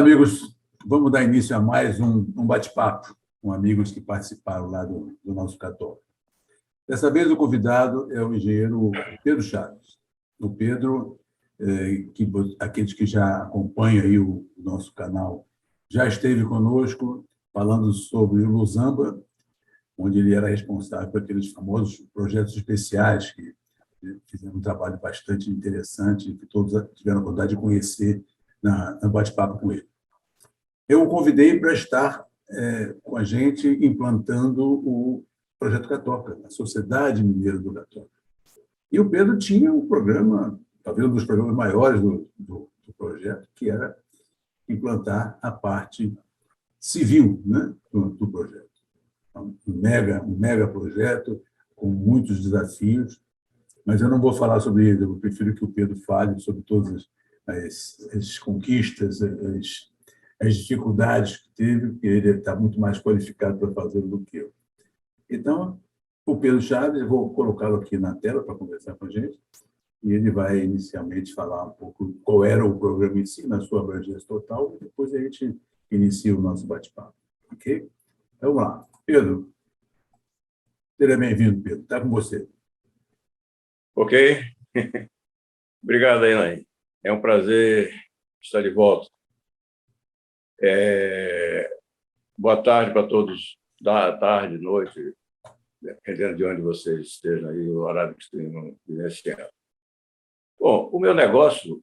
Olá, amigos. Vamos dar início a mais um bate-papo com amigos que participaram lá do nosso Católico. Dessa vez, o convidado é o engenheiro Pedro Chaves. O Pedro, aqueles que já acompanham aí o nosso canal, já esteve conosco falando sobre o Luzamba, onde ele era responsável por aqueles famosos projetos especiais que fizeram um trabalho bastante interessante, que todos tiveram a oportunidade de conhecer no bate-papo com ele. Eu o convidei para estar com a gente implantando o Projeto Catoca, a Sociedade Mineira do Catoca. E o Pedro tinha um programa, talvez um dos programas maiores do projeto, que era implantar a parte civil, né, do projeto. Um mega projeto com muitos desafios, mas eu não vou falar sobre ele, eu prefiro que o Pedro fale sobre todas as conquistas, as dificuldades que teve, porque ele está muito mais qualificado para fazê-lo do que eu. Então, o Pedro Chaves, eu vou colocá-lo aqui na tela para conversar com a gente, e ele vai inicialmente falar um pouco qual era o programa em si, na sua abrangência total, e depois a gente inicia o nosso bate-papo. Ok? Então, vamos lá. Pedro, seja bem-vindo, Pedro. Está com você. Ok. Obrigado, Elaine. É um prazer estar de volta. Boa tarde para todos, da tarde, noite, dependendo de onde vocês estejam aí, o horário que estejam vivenciando. Bom, o meu negócio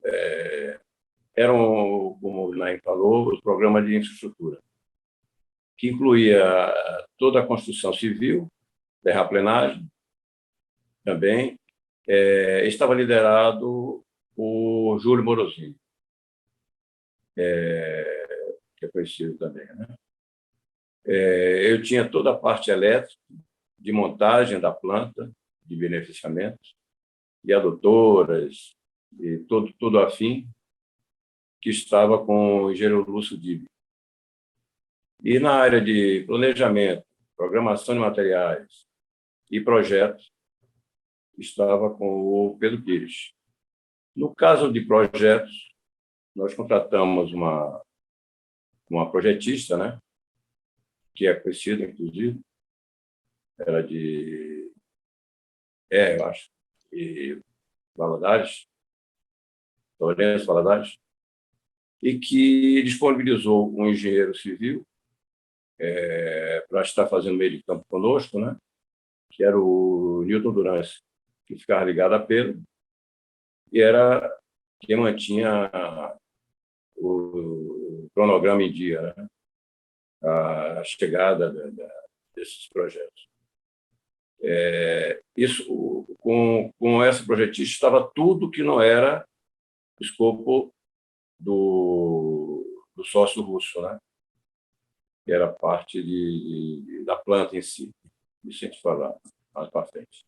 era, como o Naim falou, o programa de infraestrutura, que incluía toda a construção civil, terraplenagem também. Estava liderado por Júlio Morosini, que é conhecido também, né? Eu tinha toda a parte elétrica, de montagem da planta, de beneficiamento, e adutoras, e todo afim, que estava com o engenheiro Lúcio Dibi. E na área de planejamento, programação de materiais e projetos, estava com o Pedro Pires. No caso de projetos, nós contratamos uma projetista, né, que é conhecida, inclusive, era eu acho, e Valadares, Lourenço Valadares, e que disponibilizou um engenheiro civil para estar fazendo meio de campo conosco, né, que era o Newton Durance, que ficava ligado a Pedro, e era quem mantinha o cronograma em dia, né, a chegada desses projetos. Isso, com essa projetista, estava tudo que não era escopo do sócio russo, né? Que era parte da planta em si. Isso a gente falar mais para frente.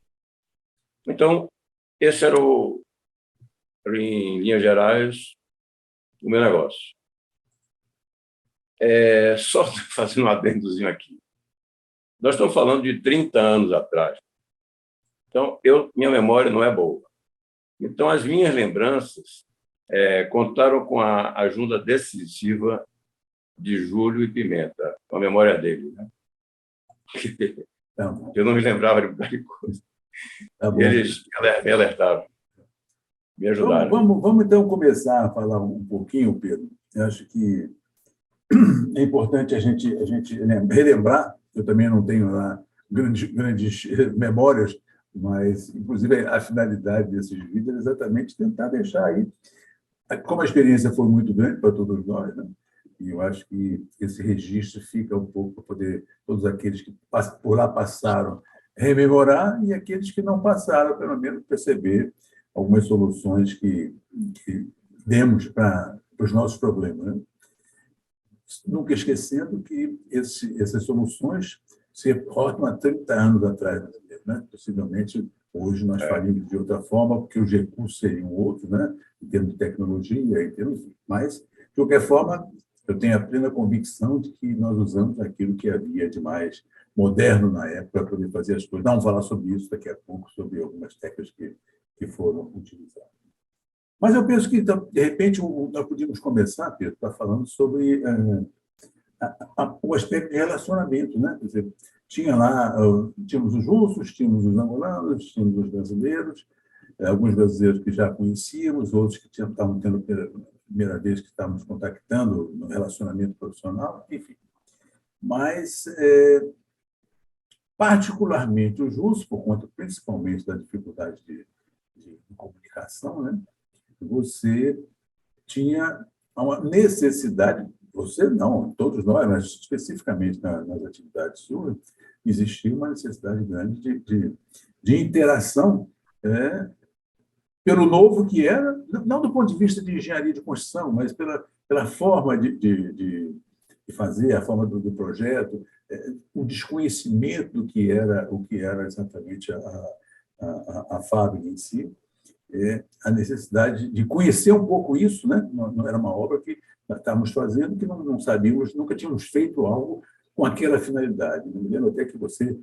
Então, esse era, em linhas gerais, o meu negócio. Só fazendo um adendozinho aqui. Nós estamos falando de 30 anos atrás. Então, minha memória não é boa. Então, as minhas lembranças contaram com a ajuda decisiva de Júlio e Pimenta, com a memória dele, né? Eu não me lembrava de muita coisa. E eles me alertaram, me ajudaram. Vamos, então, começar a falar um pouquinho, Pedro. Eu acho que é importante a gente relembrar. Eu também não tenho lá grandes memórias, mas, inclusive, a finalidade desses vídeos é exatamente tentar deixar aí, como a experiência foi muito grande para todos nós, né? E eu acho que esse registro fica um pouco para poder todos aqueles que por lá passaram rememorar e aqueles que não passaram, pelo menos, perceber algumas soluções que demos para os nossos problemas, né? Nunca esquecendo que essas soluções se reportam a 30 anos atrás, né? Possivelmente, hoje nós faríamos de outra forma, porque os recursos seriam outros, né? Em termos de tecnologia, mas, de qualquer forma, eu tenho a plena convicção de que nós usamos aquilo que havia de mais moderno na época para poder fazer as coisas. Vamos falar sobre isso daqui a pouco, sobre algumas técnicas que foram utilizadas. Mas eu penso que, então, de repente, nós podíamos começar, Pedro, tá falando sobre o aspecto de relacionamento, né? Quer dizer, tinha lá, tínhamos os russos, tínhamos os angolanos, tínhamos os brasileiros, alguns brasileiros que já conhecíamos, outros que estavam tendo a primeira vez que estávamos contactando no relacionamento profissional, enfim. Mas, particularmente os russos, por conta principalmente da dificuldade de comunicação, né? Você tinha uma necessidade, você não, todos nós, mas especificamente nas atividades suas, existia uma necessidade grande de interação pelo novo que era, não do ponto de vista de engenharia de construção, mas pela forma de fazer, a forma do projeto, o desconhecimento do que era, o que era exatamente a fábrica em si, a necessidade de conhecer um pouco isso, né? Não era uma obra que nós estávamos fazendo, que não sabíamos, nunca tínhamos feito algo com aquela finalidade. Me lembro até que você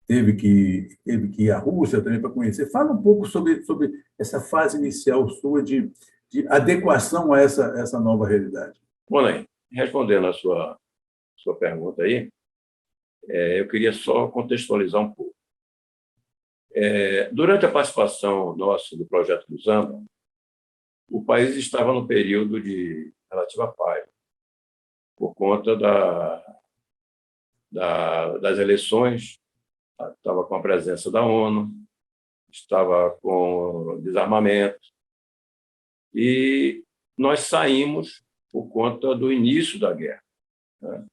teve que ir à Rússia também para conhecer. Fala um pouco sobre essa fase inicial sua de adequação a essa nova realidade. Bom, respondendo a sua pergunta aí, eu queria só contextualizar um pouco. Durante a participação nossa do projeto do Zamba, o país estava no período de relativa paz, por conta das eleições, estava com a presença da ONU, estava com desarmamento, e nós saímos por conta do início da guerra, né?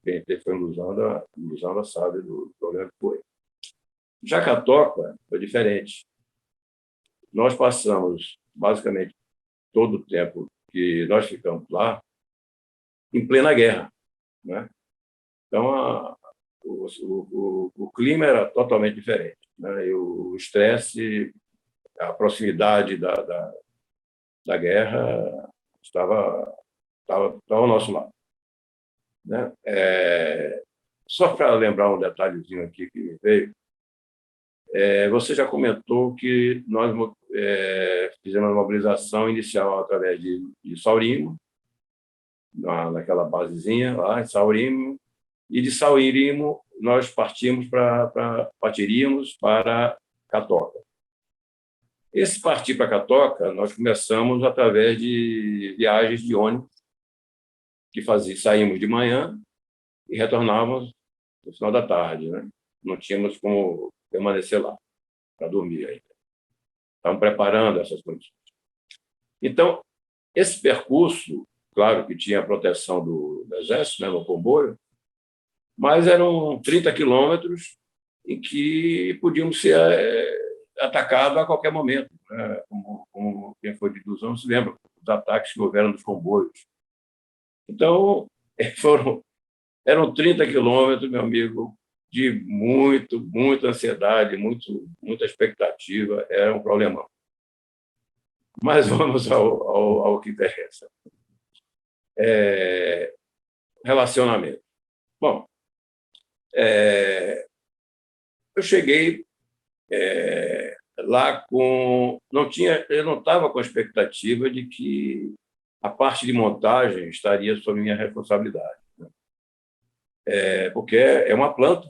Quem foi em Lusanda sabe do problema que foi. Jacatoca foi diferente. Nós passamos, basicamente, todo o tempo que nós ficamos lá em plena guerra, né? Então, o clima era totalmente diferente, né? E o estresse, a proximidade da guerra estava ao nosso lado, né? Só para lembrar um detalhezinho aqui que me veio, você já comentou que nós fizemos a mobilização inicial através de Saurimo, naquela basezinha lá em Saurimo, e de Saurimo nós partiríamos para Catoca. Esse partir para Catoca, nós começamos através de viagens de ônibus, que saímos de manhã e retornávamos no final da tarde, né? Não tínhamos como permanecer lá para dormir ainda. Estavam preparando essas condições. Então, esse percurso, claro que tinha a proteção do Exército, né, no comboio, mas eram 30 quilômetros em que podíamos ser atacados a qualquer momento, né? Como quem foi de ilusão se lembra dos ataques que houveram nos comboios. Então, eram 30 quilômetros, meu amigo, de muita ansiedade, muita expectativa, era um problemão. Mas vamos ao que interessa. Relacionamento. Bom, eu cheguei lá eu não estava com a expectativa de que a parte de montagem estaria sob minha responsabilidade, né? Porque é uma planta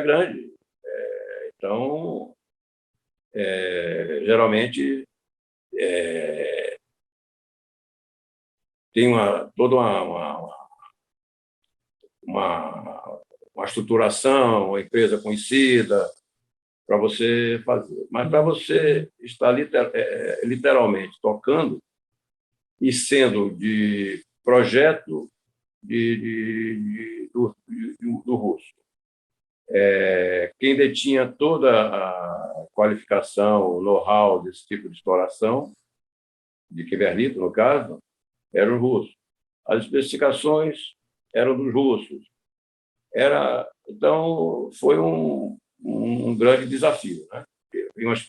grande. Então, geralmente, tem toda uma estruturação, uma empresa conhecida para você fazer. Mas para você estar literalmente tocando e sendo de projeto do russo, quem detinha toda a qualificação, o know-how desse tipo de exploração, de Kiberlito, no caso, era o russo. As especificações eram dos russos. Então, foi um grande desafio, né?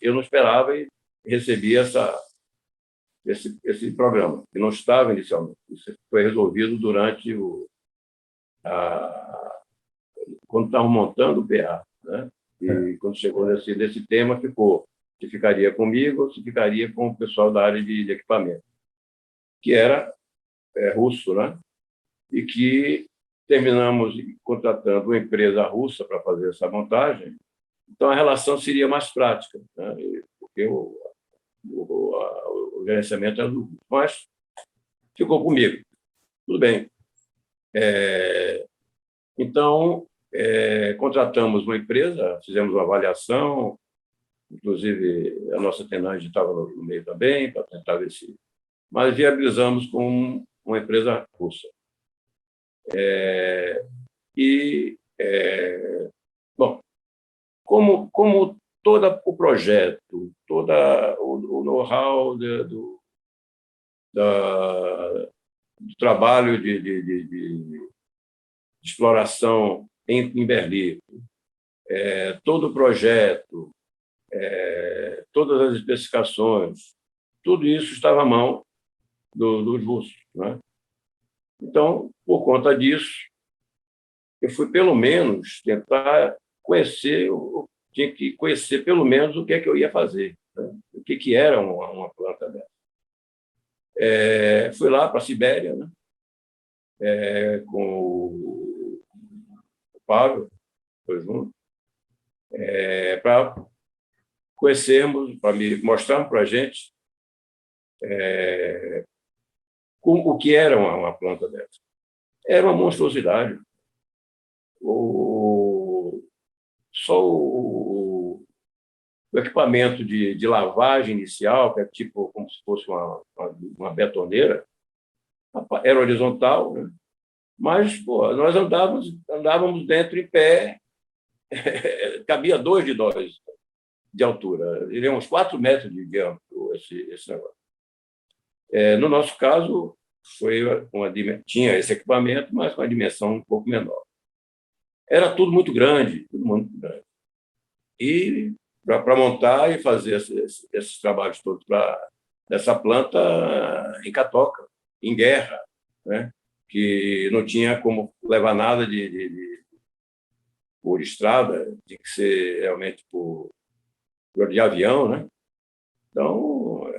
Eu não esperava e recebi esse programa, que não estava inicialmente. Isso foi resolvido durante quando estavam montando o PA, né? E quando chegou nesse tema, ficou se ficaria comigo ou se ficaria com o pessoal da área de equipamento, que era russo, né? E que terminamos contratando uma empresa russa para fazer essa montagem. Então, a relação seria mais prática, né? Porque o gerenciamento era do russo. Mas ficou comigo. Tudo bem. Então, contratamos uma empresa, fizemos uma avaliação, inclusive a nossa tenente estava no meio também, para tentar ver se... Mas viabilizamos com uma empresa russa. Bom, como todo o projeto, todo o know-how do trabalho de exploração em Berlim, todo o projeto, todas as especificações, tudo isso estava à mão dos russos, né? Então, por conta disso, eu fui, pelo menos, tentar conhecer, eu tinha que conhecer, pelo menos, o que é que eu ia fazer, né? O que era uma planta dessa. Fui lá para a Sibéria, né? Com o Pavel, foi junto, para conhecermos, para me mostrarmos para a gente o que era uma planta dessa. Era uma monstruosidade. Só o equipamento de lavagem inicial, que é tipo como se fosse uma betoneira, era horizontal, né? Mas nós andávamos dentro em pé, cabia 2 de nós de altura, ele é uns 4 metros de diâmetro, esse negócio. No nosso caso, tinha esse equipamento, mas com uma dimensão um pouco menor. Era tudo muito grande, tudo muito grande. E para montar e fazer esses trabalhos todos dessa planta em catoca, em guerra, né? Que não tinha como levar nada por estrada, tinha que ser realmente de avião, né? Então,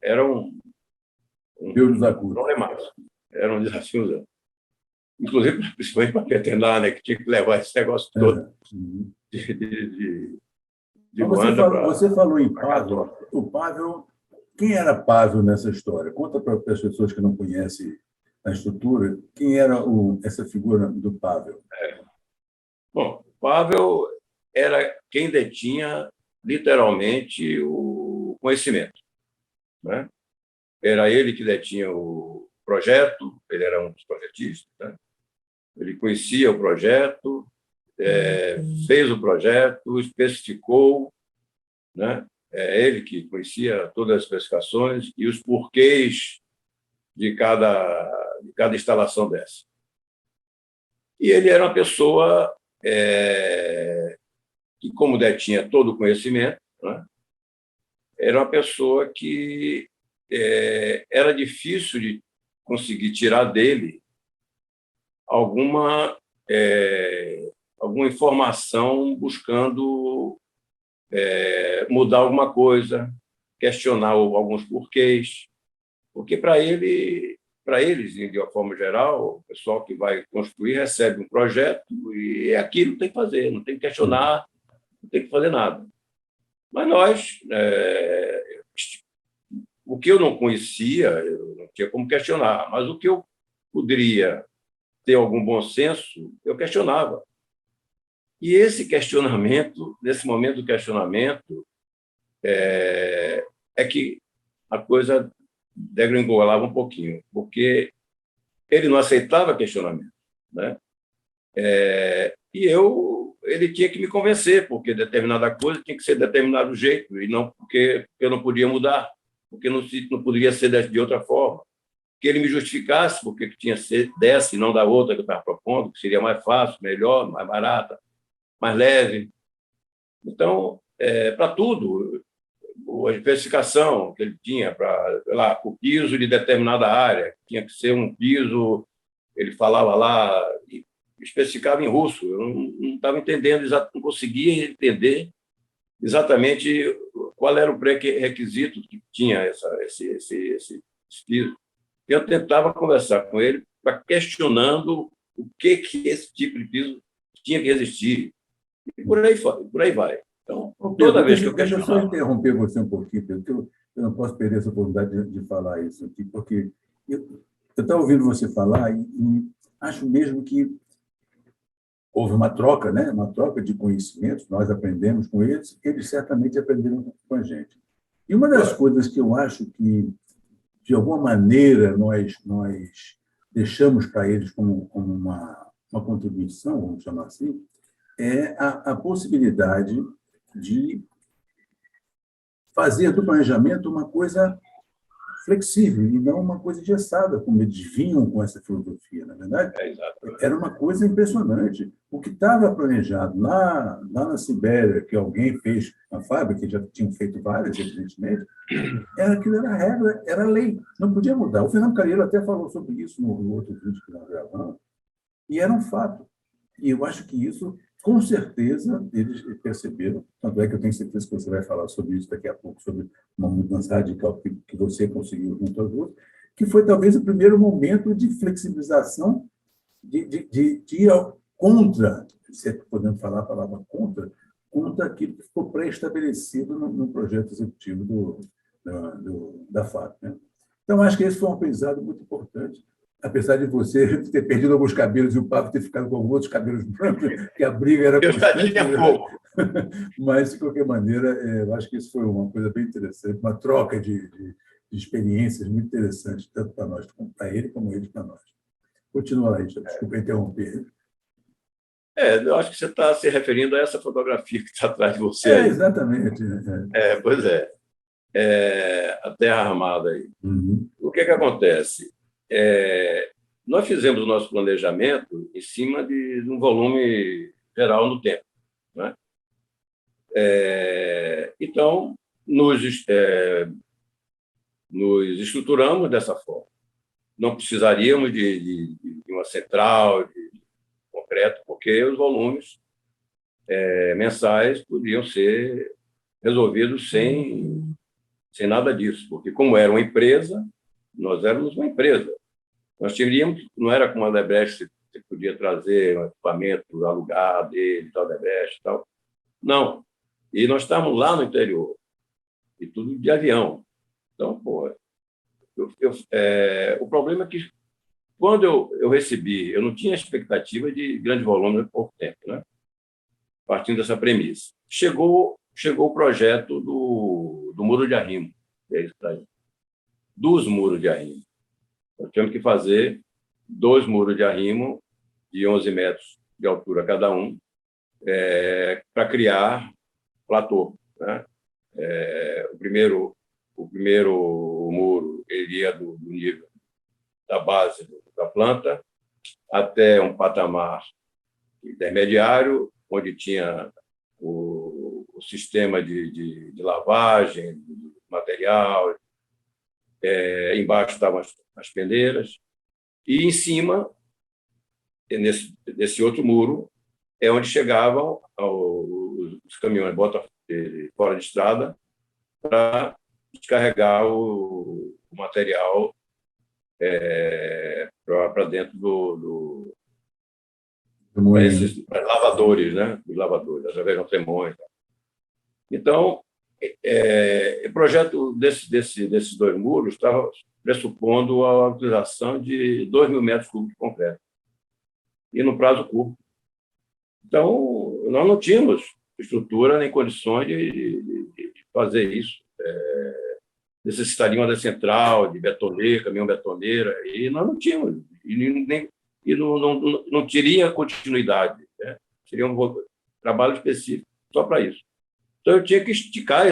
era um problemático, era um desafio, inclusive principalmente para veterinário, né, que tinha que levar esse negócio todo de Você falou em Pavel. O Pavel, quem era Pavel nessa história? Conta para as pessoas que não conhecem a estrutura, quem era essa figura do Pavel? Bom, Pavel era quem detinha literalmente o conhecimento, né? Era ele que detinha o projeto, ele era um dos projetistas, né? Ele conhecia o projeto, fez o projeto, especificou, né? É ele que conhecia todas as especificações e os porquês de cada instalação dessa. E ele era uma pessoa que, como detinha todo o conhecimento, né? Era uma pessoa que era difícil de conseguir tirar dele alguma informação buscando mudar alguma coisa, questionar alguns porquês, porque para eles, de uma forma geral, o pessoal que vai construir recebe um projeto e é aquilo que tem que fazer, não tem que questionar, não tem que fazer nada. Mas nós, o que eu não conhecia, eu não tinha como questionar, mas o que eu poderia ter algum bom senso, eu questionava. E esse questionamento, nesse momento do questionamento, é que a coisa degringolava um pouquinho, porque ele não aceitava questionamento, né? E ele tinha que me convencer, porque determinada coisa tinha que ser de determinado jeito, e não porque eu não podia mudar, porque não poderia ser de outra forma. Que ele me justificasse porque tinha que ser dessa e não da outra que eu estava propondo, que seria mais fácil, melhor, mais barata, mais leve. Então, para tudo, a especificação que ele tinha para o piso de determinada área, tinha que ser um piso, ele falava lá, especificava em russo, eu não estava entendendo exatamente, não conseguia entender exatamente qual era o pré-requisito que tinha esse piso. Eu tentava conversar com ele para questionando o que esse tipo de piso tinha que existir. E por aí vai. Então, Pedro, toda vez que eu deixa eu só questionava... interromper você um pouquinho, Pedro, que eu não posso perder essa oportunidade de falar isso aqui, porque eu estava ouvindo você falar e acho mesmo que houve uma troca, né? Uma troca de conhecimentos, nós aprendemos com eles certamente aprenderam com a gente. E uma das Claro. coisas que eu acho que, de alguma maneira, nós deixamos para eles como uma contribuição, vamos chamar assim, é a possibilidade de fazer do planejamento uma coisa flexível e não uma coisa engessada, como eles vinham com essa filosofia, na verdade. Exatamente. Era uma coisa impressionante. O que estava planejado lá na Sibéria, que alguém fez na fábrica, que já tinham feito várias, evidentemente, aquilo era regra, era lei, não podia mudar. O Fernando Calheiro até falou sobre isso no outro vídeo que nós gravamos, e era um fato. E eu acho que isso, com certeza, eles perceberam. Tanto é que eu tenho certeza que você vai falar sobre isso daqui a pouco, sobre uma mudança radical que você conseguiu junto aos outros, que foi talvez o primeiro momento de flexibilização, de ir contra, se podemos falar a palavra contra aquilo que ficou pré-estabelecido no projeto executivo da FAP. Né? Então, acho que esse foi um aprendizado muito importante. Apesar de você ter perdido alguns cabelos e o Pablo ter ficado com alguns outros cabelos brancos, que a briga era Eu já constante. tinha pouco. Mas, de qualquer maneira, eu acho que isso foi uma coisa bem interessante, uma troca de experiências muito interessante, tanto para nós, para ele, como ele para nós. Continua lá, desculpa interromper. Eu acho que você está se referindo a essa fotografia que está atrás de você aí. Exatamente. Pois é. A Terra Armada aí. Uhum. O que acontece? Nós fizemos o nosso planejamento em cima de um volume geral no tempo. Né? Então, nos estruturamos dessa forma. Não precisaríamos de uma central de concreto, porque os volumes mensais podiam ser resolvidos sem nada disso, porque, como era uma empresa, nós éramos uma empresa. Nós teríamos, não era como a Odebrecht, você podia trazer um equipamento alugado dele, tal, Odebrecht e tal. Não. E nós estávamos lá no interior, e tudo de avião. Então, o problema é que, quando eu recebi, eu não tinha expectativa de grande volume em pouco tempo, né? Partindo dessa premissa. Chegou o projeto do muro de arrimo, dos muros de arrimo. Nós tivemos que fazer 2 muros de arrimo de 11 metros de altura cada um, para criar platô. Né? O primeiro muro ele ia do nível da base da planta até um patamar intermediário, onde tinha o sistema de lavagem de material, embaixo estavam as peneiras, e em cima, nesse outro muro, é onde chegavam os caminhões fora de estrada para descarregar o material para dentro para esses lavadores, né? Os lavadores, através de um tremões. Então, o projeto desses 2 muros estava pressupondo a utilização de 2.000 metros cúbicos de concreto, e no prazo curto. Então, nós não tínhamos estrutura nem condições de fazer isso. Necessitariam da central, de betoneira, caminhão betoneira, e nós não tínhamos, e não teria continuidade. Né? Seria um trabalho específico só para isso. Então, eu tinha que esticar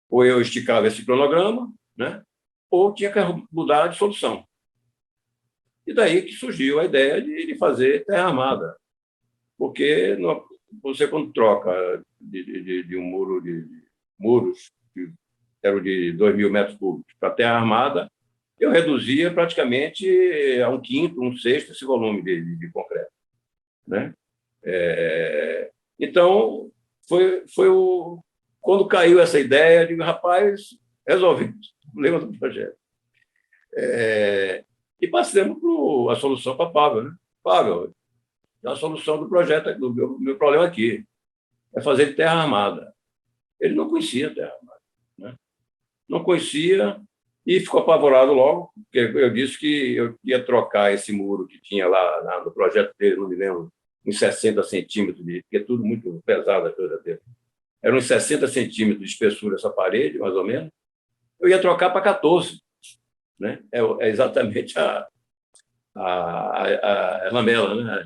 ou eu esticava esse cronograma, né? Ou tinha que mudar de solução. E daí que surgiu a ideia de fazer terra armada, porque você, quando troca de um muro de muros, que eram de 2.000 metros cúbicos, para terra armada, eu reduzia praticamente a 1/5, 1/6 esse volume de concreto. Né? Então, quando caiu essa ideia, eu digo, rapaz, resolvi o problema do projeto. E passamos a solução para Pavel, né? Pavel, a solução do projeto, do meu problema aqui, é fazer de terra armada. Ele não conhecia terra armada, né? Não conhecia e ficou apavorado logo, porque eu disse que eu ia trocar esse muro que tinha lá no projeto dele, não me lembro, em 60 centímetros, porque é tudo muito pesado a coisa dele. Eram uns 60 centímetros de espessura essa parede, mais ou menos. Eu ia trocar para 14, né? É exatamente a lamela, né?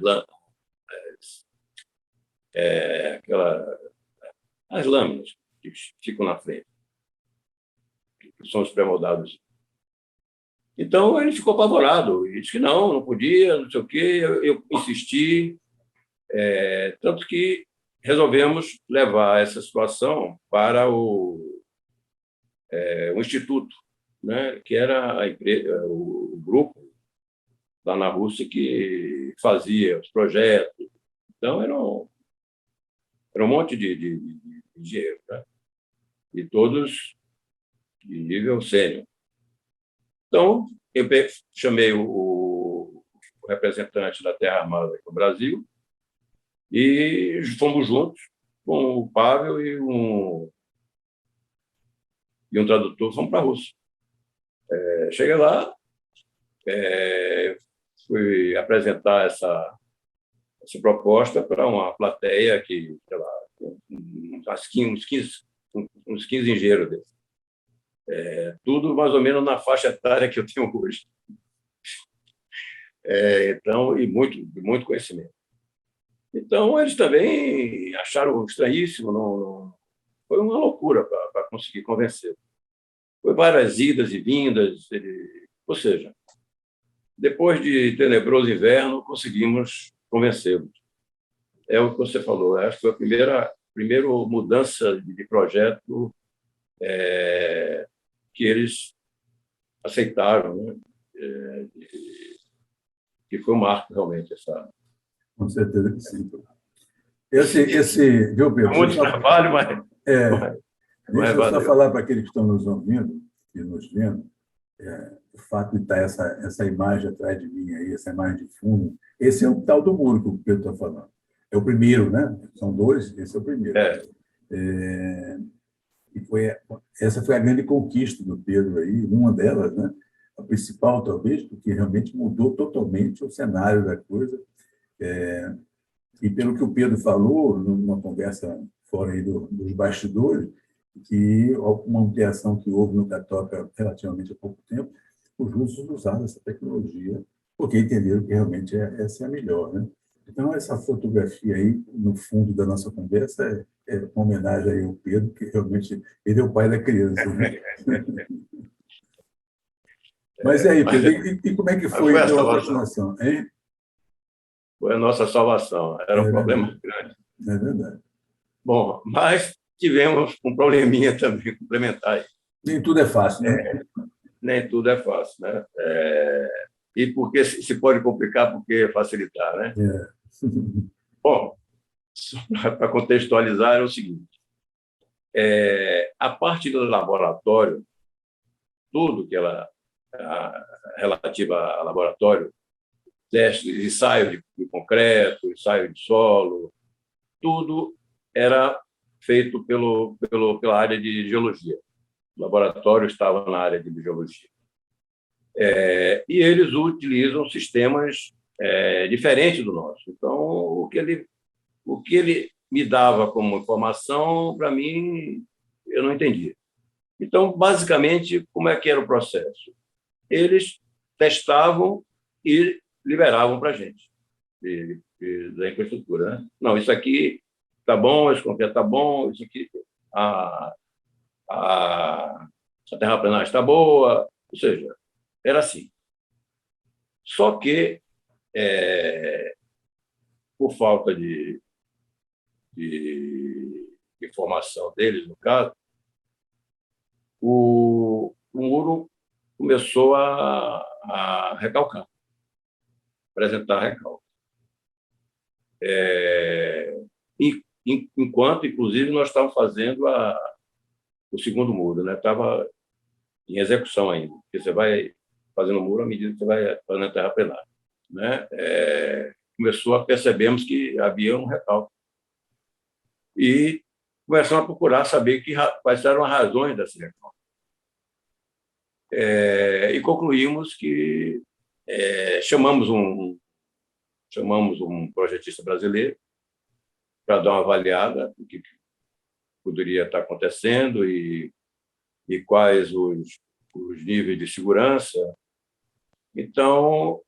As lâminas que ficam na frente, que são os pré-moldados. Então, ele ficou apavorado e disse que não podia, não sei o quê. Eu insisti, tanto que resolvemos levar essa situação para o instituto, né, que era o grupo lá na Rússia que fazia os projetos. Então, era um monte de engenheiros, né? E todos de nível sênior. Então, eu chamei o representante da Terra Armada do Brasil e fomos juntos com o Pavel e um tradutor, fomos para a Rússia. Cheguei lá, fui apresentar essa proposta para uma plateia que, sei lá, uns 15 engenheiros desses. Tudo mais ou menos na faixa etária que eu tenho hoje. Então, e muito conhecimento. Então, eles também acharam estranhíssimo, não, foi uma loucura para conseguir convencer. Foi várias idas e vindas, ou seja, depois de tenebroso inverno, conseguimos convencê-los. É o que você falou, acho que foi a primeira mudança de projeto que eles aceitaram, né? Que foi um marco, realmente, essa... Com certeza que sim. Viu, Pedro? Muito trabalho, mas... Deixa eu só falar para aqueles que estão nos ouvindo e nos vendo, o fato de estar essa imagem atrás de mim aí, essa imagem de fundo, esse é o tal do muro que o Pedro está falando. É o primeiro, né? São dois, esse é o primeiro. Essa foi a grande conquista do Pedro aí, uma delas, né? A principal, talvez, porque realmente mudou totalmente o cenário da coisa. E pelo que o Pedro falou, numa conversa fora aí dos bastidores, que uma ampliação que houve no Catoca relativamente há pouco tempo, os russos usaram essa tecnologia porque entenderam que realmente essa é a melhor, né? Então, essa fotografia aí, no fundo da nossa conversa, é uma homenagem aí ao Pedro, que realmente ele é o pai da criança, né? Mas e aí, Pedro, e como é que foi então, a continuação, hein? Foi a nossa salvação. Era um problema grande. É verdade. Bom, mas tivemos um probleminha também complementar. Nem tudo é fácil, né? Nem tudo é fácil, né? E porque se pode complicar, porque facilitar, né? Bom, para contextualizar, é o seguinte. A parte do laboratório, tudo que ela relativa a laboratório, testes, ensaio de concreto, ensaio de solo, tudo era feito pela área de geologia. O laboratório estava na área de geologia. E eles utilizam sistemas diferentes do nosso. Então, o que ele me dava como informação, para mim, eu não entendia. Então, basicamente, como é que era o processo? Eles testavam e liberavam para a gente, da infraestrutura, né? Não, isso aqui está bom, esse concreto está bom, isso aqui, a terraplanagem está boa, ou seja, era assim. Só que, por falta de informação deles, no caso, o muro começou a recalcar, apresentar recalque. E enquanto, inclusive, nós estávamos fazendo o segundo muro, né? Estava em execução ainda, porque você vai fazendo o muro à medida que você vai fazendo a terraplenagem, né? Percebemos que havia um recalque e começamos a procurar saber quais eram as razões desse recalque. E concluímos que chamamos um projetista brasileiro para dar uma avaliada do que poderia estar acontecendo e quais os níveis de segurança. Então,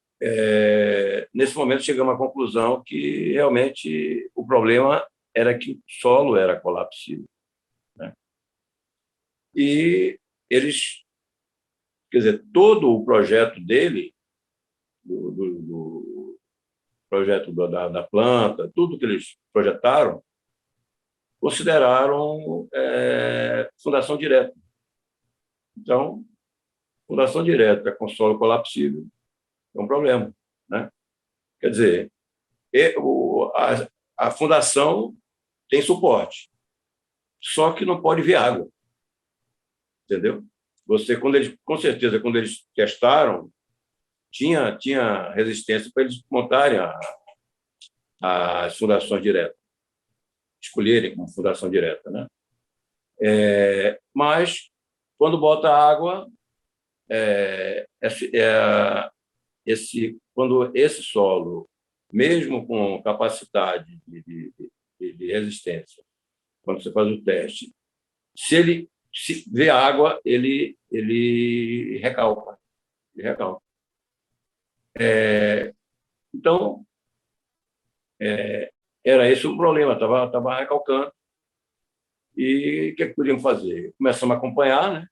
nesse momento, chegamos à conclusão que realmente o problema era que o solo era colapsível, né? E eles, quer dizer, todo o projeto dele, do projeto da planta, tudo que eles projetaram, consideraram fundação direta. Então, fundação direta com solo colapsível é um problema, né? Quer dizer, a fundação tem suporte, só que não pode vir água, entendeu? Com certeza, quando eles testaram, tinha resistência para eles montarem as fundações diretas, escolherem como fundação direta, né? Mas, quando bota água, quando esse solo, mesmo com capacidade de resistência, quando você faz o teste, se vê água, ele recalca. Então, era esse o problema, estava recalcando. E o que podíamos fazer? Começamos a acompanhar, né,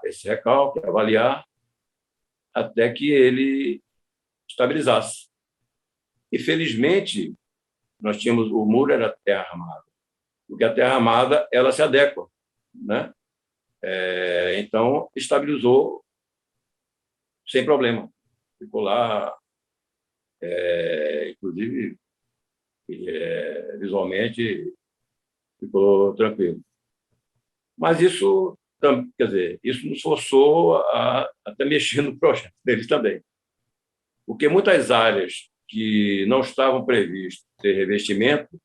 esse recalque, avaliar, até que ele estabilizasse. E, felizmente, nós tínhamos o muro era terra armada, porque a terra armada ela se adequa, né? Então, estabilizou sem problema. Ficou lá, inclusive, visualmente, ficou tranquilo. Mas isso, quer dizer, isso nos forçou a até mexer no projeto deles também. Porque muitas áreas que não estavam previstas ter revestimento,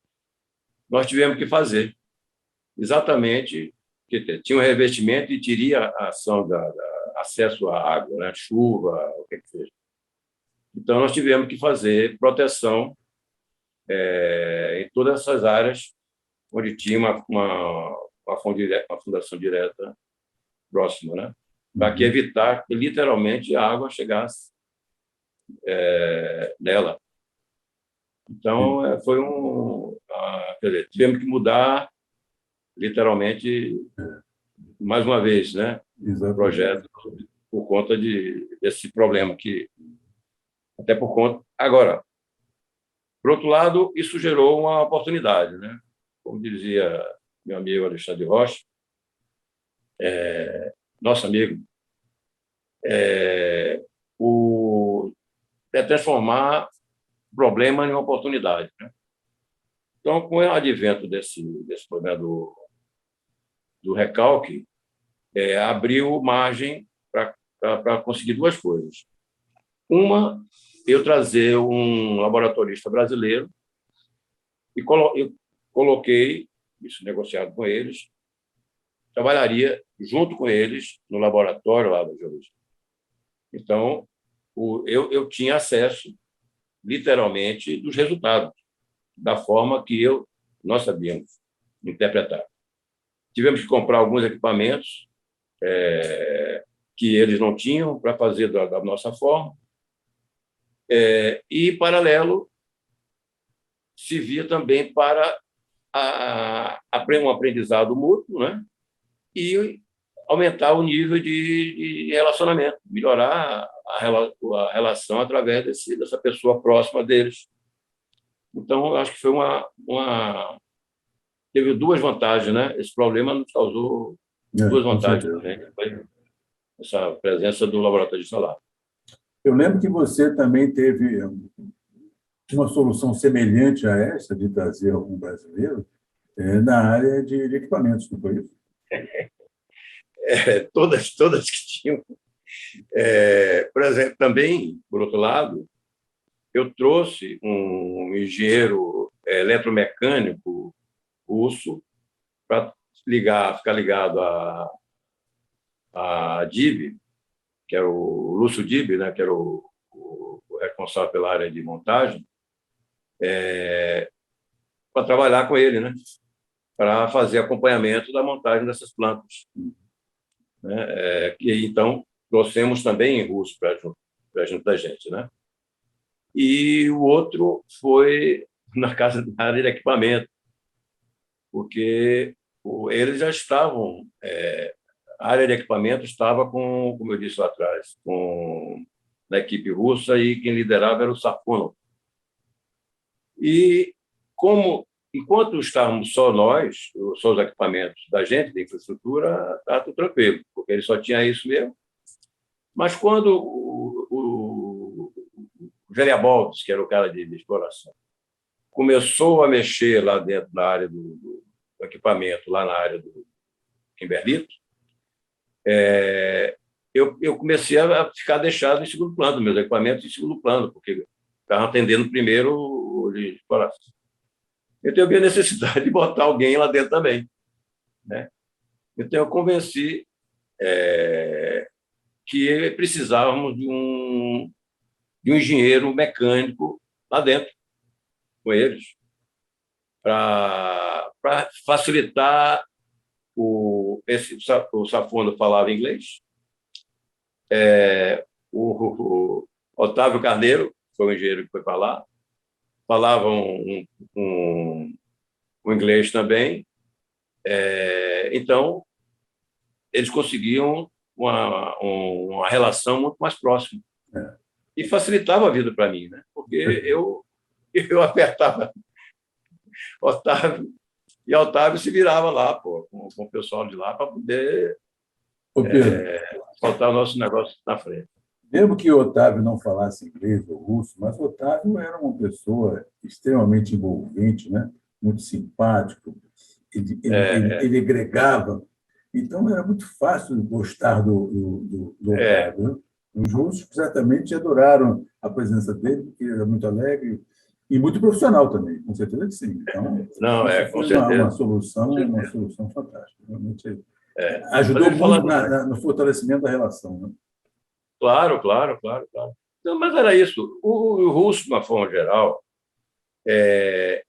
nós tivemos que fazer. Exatamente, porque tinha um revestimento e teria a ação da acesso à água, né? Chuva, o que seja. Então, nós tivemos que fazer proteção em todas essas áreas onde tinha uma fundação direta próxima, né? Para que evitar que, literalmente, a água chegasse nela. Então, quer dizer, tivemos que mudar, literalmente, mais uma vez, né, o projeto, por conta desse problema que, até por conta... Agora, por outro lado, isso gerou uma oportunidade, né? Como dizia meu amigo Alexandre Rocha, nosso amigo, transformar problema em uma oportunidade, né? Então, com o advento desse problema do recalque, abriu margem para conseguir duas coisas. Uma, eu trazer um laboratorista brasileiro e eu coloquei, isso negociado com eles, trabalharia junto com eles no laboratório lá da geologia. Então, eu tinha acesso, literalmente, dos resultados, da forma que nós sabíamos interpretar. Tivemos que comprar alguns equipamentos que eles não tinham para fazer da nossa forma. E, em paralelo, se via também para um aprendizado mútuo, né? E aumentar o nível de relacionamento, melhorar a relação através dessa pessoa próxima deles. Então, eu acho que foi teve duas vantagens, né? Esse problema nos causou duas vantagens, né? Foi essa presença do laboratório de solar. Eu lembro que você também teve uma solução semelhante a essa, de trazer algum brasileiro, na área de equipamentos, não foi isso? Todas que tinham. Por exemplo, também, por outro lado, eu trouxe um engenheiro eletromecânico russo para ficar ligado à DIB, que era o Lúcio Dib, né, que era o responsável pela área de montagem, para trabalhar com ele, né, para fazer acompanhamento da montagem dessas plantas. Né? E então trouxemos também russo para junto da gente, né? E o outro foi na área de equipamento, porque eles já estavam, a área de equipamento estava com, como eu disse lá atrás, na equipe russa, e quem liderava era o Safonov. E enquanto estávamos só nós, só os equipamentos da gente, da infraestrutura, estava tudo tranquilo, porque ele só tinha isso mesmo. Mas quando o Geriabolds, que era o cara de exploração, começou a mexer lá dentro na área do equipamento, lá na área do Kimberlito, eu comecei a ficar deixado em segundo plano, meus equipamentos em segundo plano, porque estavam atendendo primeiro o de exploração. Então, eu vi a necessidade de botar alguém lá dentro também. Né? Então, eu convenci que precisávamos de um engenheiro mecânico lá dentro, com eles, para facilitar. O Safono falava inglês, o Otávio Carneiro foi o engenheiro que foi para lá, falava um inglês também, então eles conseguiam uma relação muito mais próxima. E facilitava a vida para mim, né? Porque eu apertava Otávio, e Otávio se virava lá, com o pessoal de lá, para poder botar o nosso negócio na frente. Mesmo que o Otávio não falasse inglês ou russo, mas o Otávio era uma pessoa extremamente envolvente, né? Muito simpático, ele agregava. Então, era muito fácil gostar do Otávio. Né? Os russos certamente adoraram a presença dele, porque ele era muito alegre e muito profissional também, com certeza que sim. Então, não, com certeza. Uma solução fantástica. Realmente ajudou muito no fortalecimento da relação. Né? Claro. Não, mas era isso. O russo, de uma forma geral,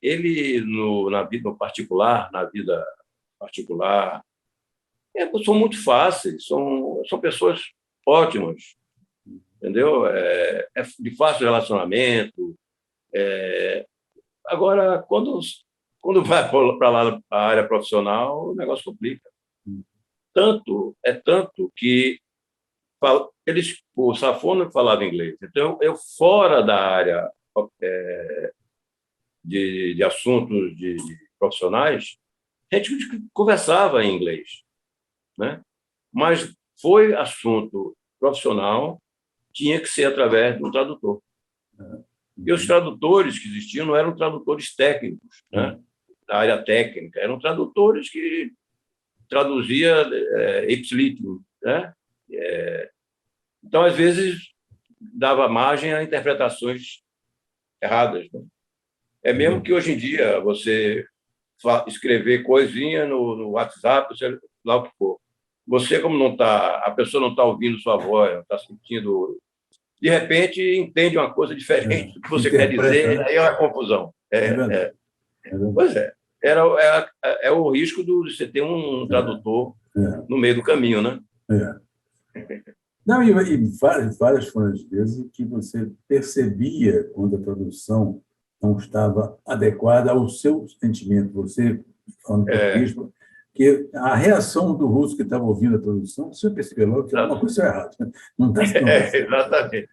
ele, na vida particular, são muito fáceis, são pessoas ótimas, entendeu? De fácil relacionamento. Agora, quando vai para lá a área profissional, o negócio complica. Tanto que o Safono falava inglês. Então, eu fora da área de assuntos de profissionais, a gente conversava em inglês, né? Mas foi assunto profissional, tinha que ser através de um tradutor. E os tradutores que existiam não eram tradutores técnicos, né? Da área técnica, eram tradutores que traduzia ipsilitium, né? Então, às vezes, dava margem a interpretações erradas. Né? Mesmo que hoje em dia você escrever coisinha no WhatsApp, lá o que for. Você, como não está, a pessoa não está ouvindo sua voz, não está sentindo, de repente entende uma coisa diferente do que você quer dizer, né? Aí é uma confusão. Pois é. É o risco de você ter um tradutor no meio do caminho, né? Não, e várias foram as vezes que você percebia quando a tradução não estava adequada ao seu sentimento. Você, falando português, que a reação do russo que estava ouvindo a tradução, você percebeu logo que alguma coisa errada. Não está exatamente.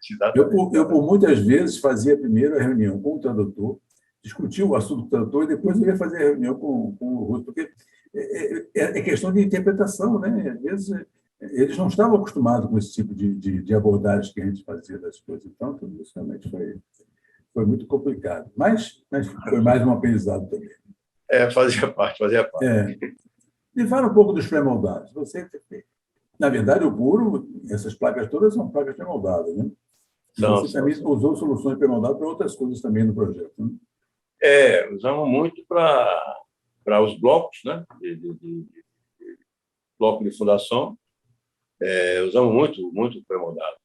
Eu, por muitas vezes, fazia primeiro a reunião com o tradutor, discutia o assunto com o tradutor e depois eu ia fazer a reunião com o russo, porque é questão de interpretação, né? Às vezes eles não estavam acostumados com esse tipo de abordagem que a gente fazia das coisas. Então, tudo isso realmente foi muito complicado, mas foi mais um aprendizado também. Fazia parte, fazia parte. Me fala um pouco dos pré-moldados. Você, na verdade, o muro, essas placas todas são placas pré-moldadas, né? E você também usou soluções pré-moldadas para outras coisas também no projeto, né? Usamos muito para os blocos, né? De bloco de fundação. Usamos muito pré-moldado.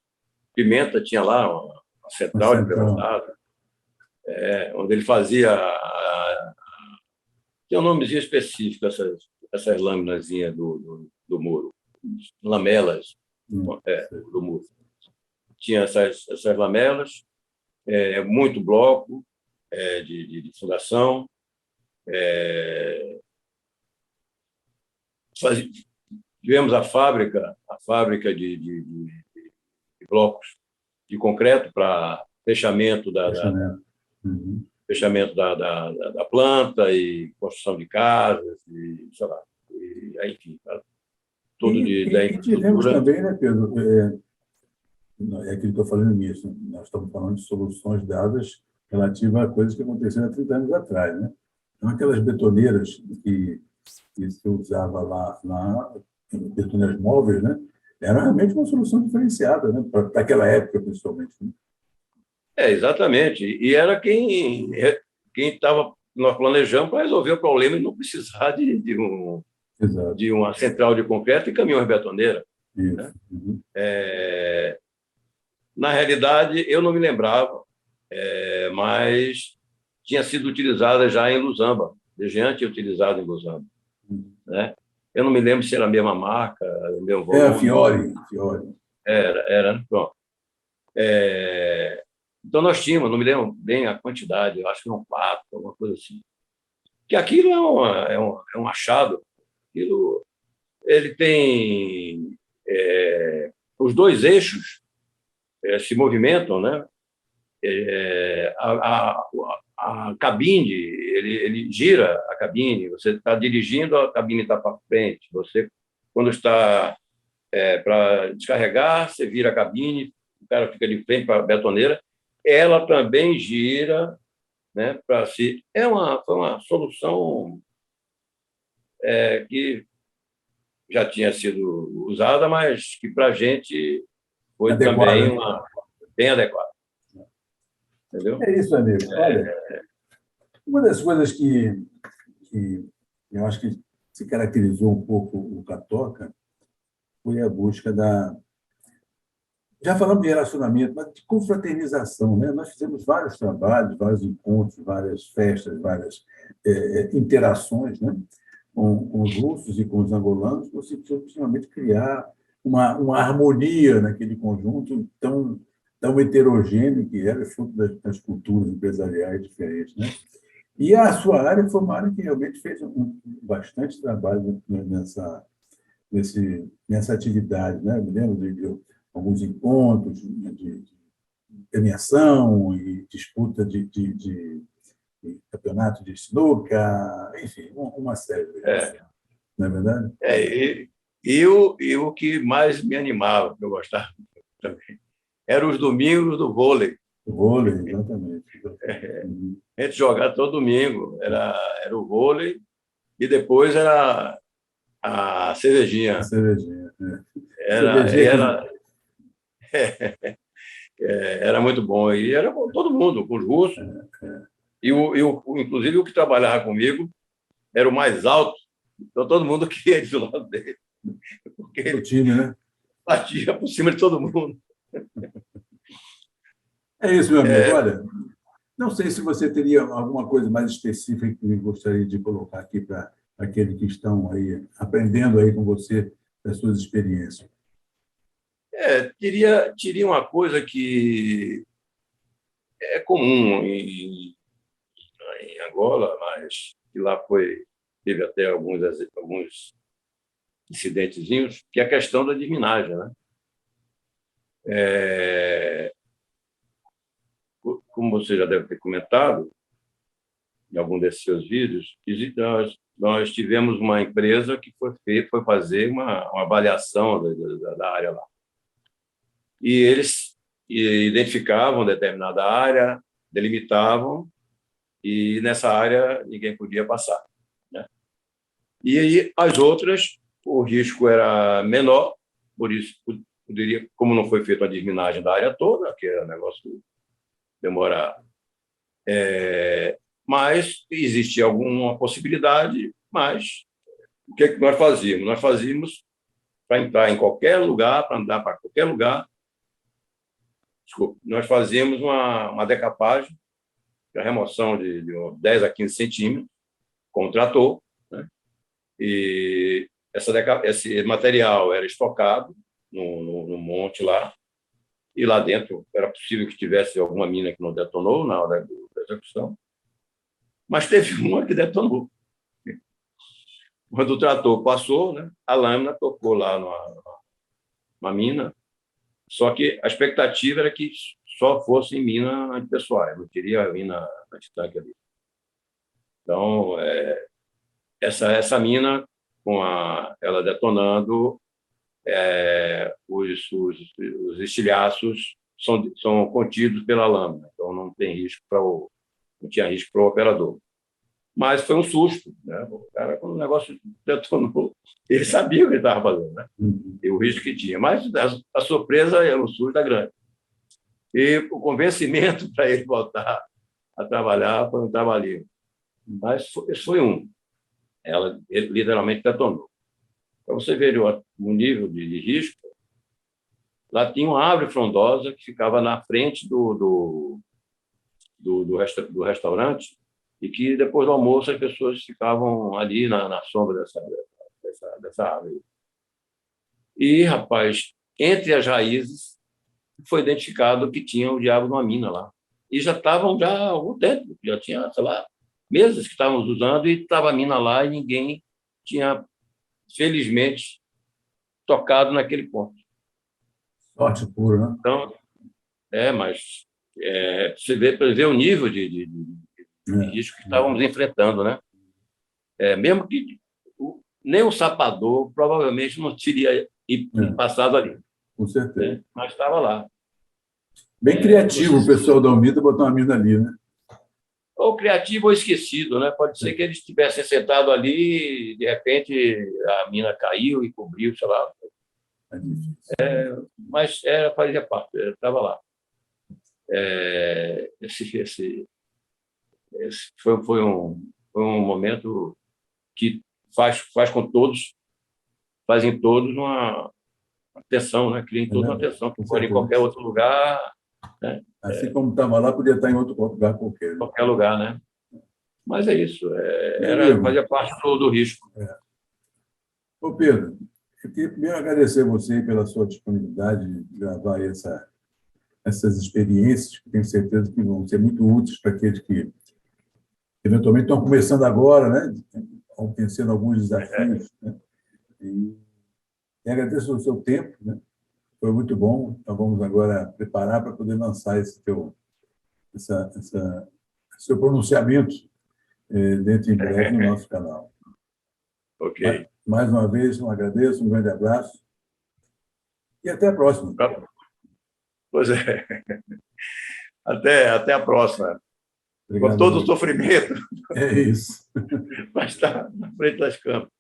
Pimenta tinha lá uma central de pré-moldado, onde ele fazia tinha um nomezinho específico essas laminazinhas do muro, lamelas do muro. Tinha essas lamelas, muito bloco de fundação. Tivemos a fábrica de blocos de concreto para fechamento fechamento da planta e construção de casas, e, sei lá, enfim, tudo da infraestrutura. Tivemos também, né, Pedro, é aquilo que eu falei no início, nós estamos falando de soluções dadas relativas a coisas que aconteceram há 30 anos atrás, né? Então, aquelas betoneiras que se usava lá, betoneiras móveis, né? Era realmente uma solução diferenciada, né? Para aquela época, principalmente. Né? Exatamente. E era quem estava nós planejamos para resolver o problema e não precisar de uma central de concreto e caminhões betoneiras. Né? Uhum. Na realidade, eu não me lembrava, mas tinha sido utilizada já em Luzamba, desde utilizada em Luzamba. Né? Eu não me lembro se era a mesma marca, o mesmo volume. Fiore. Era, né? Pronto. Então, nós tínhamos, não me lembro bem a quantidade, eu acho que eram 4, alguma coisa assim. Que aquilo é um achado. Aquilo, ele tem... os dois eixos se movimentam, né? A cabine, ele gira a cabine, você está dirigindo, a cabine está para frente. Você, quando está para descarregar, você vira a cabine, o cara fica de frente para a betoneira, ela também gira, né, para si. Foi uma solução que já tinha sido usada, mas que para a gente foi adequada, também bem adequada. Entendeu? É isso, amigo. Olha, uma das coisas que eu acho que se caracterizou um pouco o Catoca foi a busca da... Já falamos de relacionamento, mas de confraternização, né? Nós fizemos vários trabalhos, vários encontros, várias festas, várias interações, né? Com os russos e com os angolanos, você finalmente criar uma harmonia naquele conjunto tão heterogêneo que era, fruto das culturas empresariais diferentes, né? E a sua área foi uma área que realmente fez bastante trabalho nessa atividade, né? Me lembro de alguns encontros de premiação e disputa de campeonato de snooker, enfim, uma série de coisas, não é verdade? E o que mais me animava, que eu gostava também, eram os domingos do vôlei. O vôlei, exatamente. A gente jogava todo domingo, era o vôlei, e depois era a cervejinha. A cervejinha, Era muito bom. E era com todo mundo, com os russos. E inclusive, o que trabalhava comigo era o mais alto, então todo mundo queria ir do lado dele. Porque o time, né? Batia por cima de todo mundo. É isso, meu amigo. Olha, não sei se você teria alguma coisa mais específica que gostaria de colocar aqui para aqueles que estão aí aprendendo aí com você das suas experiências. Teria uma coisa que é comum em Angola, mas que lá teve até alguns incidentezinhos, que é a questão da desminagem, né? Como você já deve ter comentado em algum desses seus vídeos, nós tivemos uma empresa que foi fazer uma avaliação da área lá. E eles identificavam determinada área, delimitavam, e nessa área ninguém podia passar, né? E aí as outras, o risco era menor, por isso poderia, como não foi feita a desminagem da área toda, que é um negócio que demora, mas existia alguma possibilidade, mas o que é que nós fazíamos? Nós fazíamos para entrar em qualquer lugar, para andar para qualquer lugar, desculpa, nós fazíamos uma decapagem, a remoção de 10 a 15 centímetros com o trator, né? E esse material era estocado no monte lá, e lá dentro era possível que tivesse alguma mina que não detonou na hora da execução, mas teve uma que detonou. Quando o trator passou, né, a lâmina tocou lá numa mina, só que a expectativa era que só fosse em mina antipessoal, não queria mina antitanque ali. Então, essa mina, com ela detonando, os estilhaços são contidos pela lâmina, então não tinha risco para o operador. Mas foi um susto, né? O cara, quando o negócio detonou, ele sabia o que ele estava fazendo, né? E o risco que tinha. Mas a surpresa era um susto grande. E o convencimento para ele voltar a trabalhar foi um trabalhinho. Mas esse foi um. Ele literalmente detonou. Para você ver o nível de risco, lá tinha uma árvore frondosa que ficava na frente do restaurante, e que depois do almoço as pessoas ficavam ali na sombra dessa árvore. E, rapaz, entre as raízes foi identificado que tinha o diabo de uma mina lá. E já estavam há algum tempo, já tinha, sei lá, meses que estávamos usando, e estava a mina lá e ninguém tinha, felizmente, tocado naquele ponto. Sorte pura, né? Então, mas você vê o nível de risco que estávamos enfrentando, né? Mesmo que nem o sapador provavelmente não teria passado ali. Com certeza. Mas estava lá. Bem criativo o pessoal da Unida botar uma mina ali, né? Ou criativo ou esquecido, né? Pode ser que eles estivessem sentados ali e, de repente, a mina caiu e cobriu, sei lá. Mas fazia parte, estava lá. Esse foi um momento que faz com todos, fazem todos uma atenção, né? Criem todos uma atenção, que for em qualquer outro lugar, né? Assim como estava lá, podia estar em outro lugar qualquer. Né? Qualquer lugar, né? Mas é isso, fazia parte do risco. Ô, Pedro, eu queria primeiro agradecer a você pela sua disponibilidade de gravar essas experiências, que tenho certeza que vão ser muito úteis para aqueles que eventualmente estão começando agora, né? Estão vencendo alguns desafios. Né? E agradeço o seu tempo, né? Foi muito bom. Então, vamos agora preparar para poder lançar esse seu pronunciamento dentro em breve no nosso canal. Ok. Mais uma vez, agradeço, um grande abraço e até a próxima. Pois é. Até a próxima. Obrigado, com todo o sofrimento. É isso. Mas está na frente das câmeras.